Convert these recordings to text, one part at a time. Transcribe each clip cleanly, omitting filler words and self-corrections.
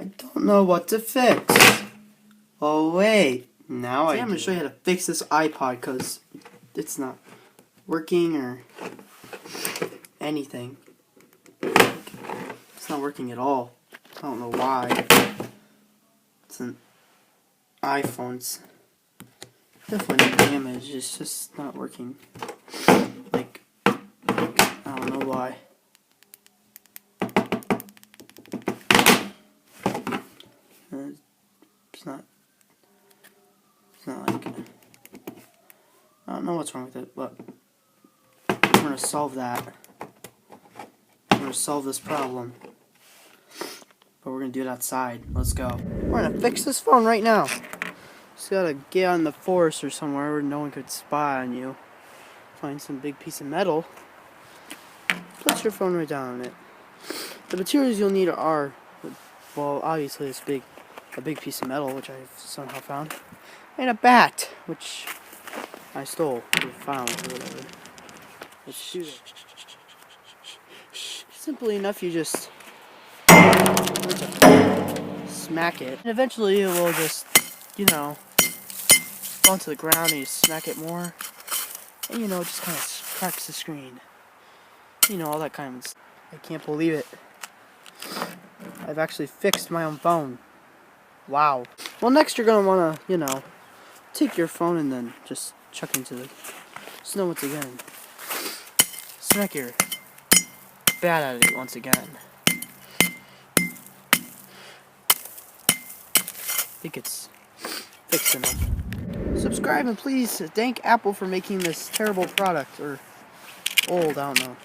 I don't know what to fix. Oh wait, now I'm going to show you how to fix this iPod because it's not working or anything. It's not working at all. I don't know why. It's an iPhone. It's definitely damaged. It's just not working. Like, I don't know why. It's not like, I don't know what's wrong with it, but we're going to solve that. We're going to solve this problem. But we're going to do it outside. Let's go. We're going to fix this phone right now. Just got to get on the forest or somewhere where no one could spy on you. Find some big piece of metal. Put your phone right down on it. The materials you'll need are, well, obviously a big piece of metal, which I've somehow found, and a bat, which I stole or found or whatever. Let's shoot it. Simply enough, you just smack it, and eventually it will just, fall to the ground, and you smack it more, and it just kind of cracks the screen. All that kind of stuff. I can't believe it. I've actually fixed my own phone. Wow. Well, next you're going to want to, take your phone and then just chuck into the snow once again. Smack your bat at it once again. I think it's fixed enough. Subscribe and please thank Apple for making this terrible product. Or old, I don't know.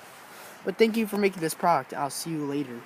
But thank you for making this product. I'll see you later.